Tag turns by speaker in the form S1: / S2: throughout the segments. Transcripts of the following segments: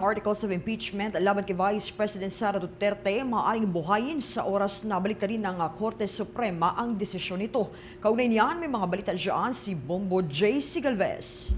S1: Articles of impeachment laban kay Vice President Sara Duterte maaaring buhayin sa oras na baliktarin ng Korte Suprema ang desisyon nito. Kaugnay niyan, may mga balita dyan si Bombo J.C. Galvez.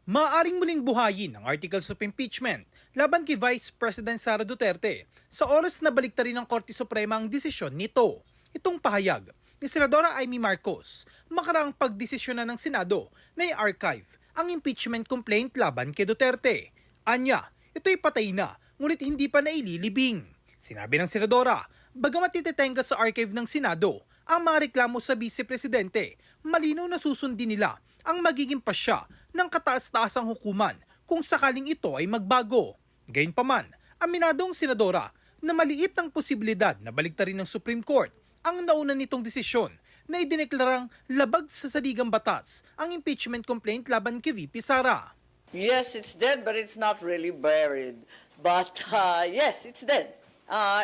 S2: Maaaring muling buhayin ang Articles of Impeachment laban kay Vice President Sara Duterte sa oras na baliktarin ng Korte Suprema ang desisyon nito. Itong pahayag ni Senadora Amy Marcos makaraang pagdesisyonan ng Senado na i-archive ang impeachment complaint laban kay Duterte. Anya, ito'y patay na, ngunit hindi pa naililibing. Sinabi ng Senadora, bagamat itetenga sa archive ng Senado ang mga reklamo sa Vice Presidente, malinaw na susundin nila ang magiging pasya ng kataas-taasang hukuman kung sakaling ito ay magbago. Gayunpaman, aminadong Senadora na maliit ang posibilidad na baliktarin ng Supreme Court ang nauna nitong desisyon na idineklarang labag sa saligang batas ang impeachment complaint laban kay VP Sara.
S3: Yes, it's dead, but it's not really buried. But yes, it's dead.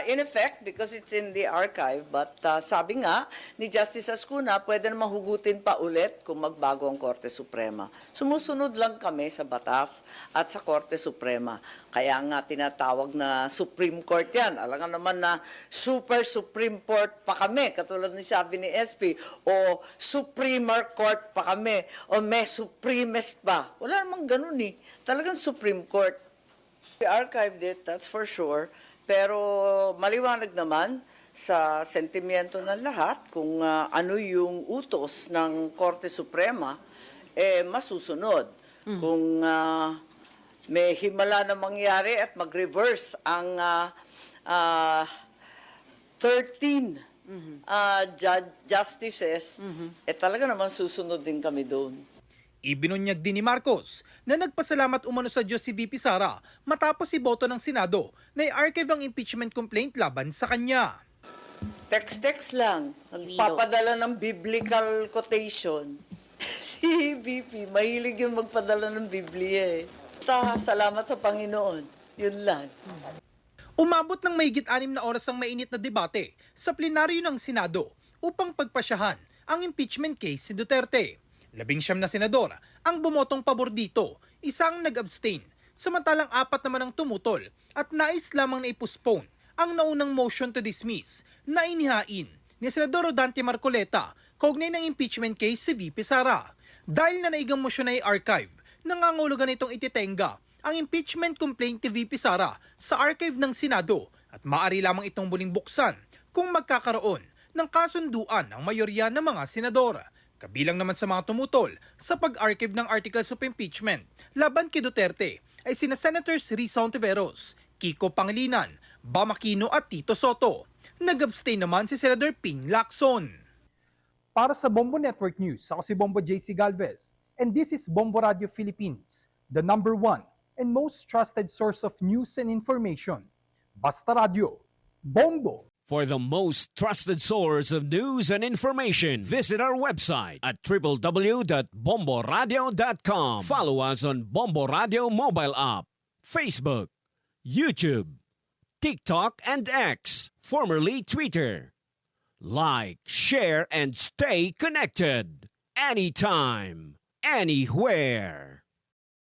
S3: In effect, because it's in the archive, but sabi nga ni Justice Ascuna, pwede na mahugutin pa ulit kung magbago ang Korte Suprema. Sumusunod lang kami sa batas at sa Korte Suprema. Kaya nga tinatawag na Supreme Court yan. Alam nga naman na Super Supreme Court pa kami, katulad ni sabi ni SP, o Supremer Court pa kami, o may Supremest pa. Wala namang ganun eh. Talagang Supreme Court. We archived it, that's for sure. Pero maliwanag naman sa sentimiento ng lahat kung ano yung utos ng Korte Suprema, masusunod. Kung may himala na mangyari at mag-reverse ang 13 justices, talaga naman susunod din kami doon.
S2: Ibinunyag din ni Marcos na nagpasalamat umano sa Diyos si VP Sara matapos iboto ng Senado na i-archive ang impeachment complaint laban sa kanya.
S3: Text-text lang. Papadala ng biblical quotation. Si VP, mahilig yung magpadala ng Biblia eh. Salamat sa Panginoon. Yun lang.
S2: Umabot ng mahigit 6 na oras ang mainit na debate sa plenaryo ng Senado upang pagpasyahan ang impeachment case si Duterte. 19 na senador ang bumotong pabor dito, isang nag-abstain, samantalang 4 naman ang tumutol at nais lamang na i-postpone ang naunang motion to dismiss na inihain ni Senador Dante Marcoleta kaugnay ng impeachment case si VP Sara. Dahil na naigang motion na i-archive, nangangulugan itong ititenga ang impeachment complaint ni VP Sara sa archive ng Senado at maaari lamang itong muling buksan kung magkakaroon ng kasunduan ang mayorya ng mga senador. Kabilang naman sa mga tumutol sa pag-archive ng Articles of Impeachment laban kay Duterte ay sina Senators Risa Ontiveros, Kiko Pangilinan, Bam Aquino at Tito Soto. Nag-abstain naman si Senator Ping Lacson.
S4: Para sa Bombo Network News, ako si Bombo J.C. Galvez and this is Bombo Radio Philippines, the #1 and most trusted source of news and information. Basta Radio, Bombo!
S5: For the most trusted source of news and information, visit our website at www.bomboradio.com. Follow us on Bombo Radio mobile app, Facebook, YouTube, TikTok, and X, formerly Twitter. Like, share, and stay connected. Anytime, anywhere.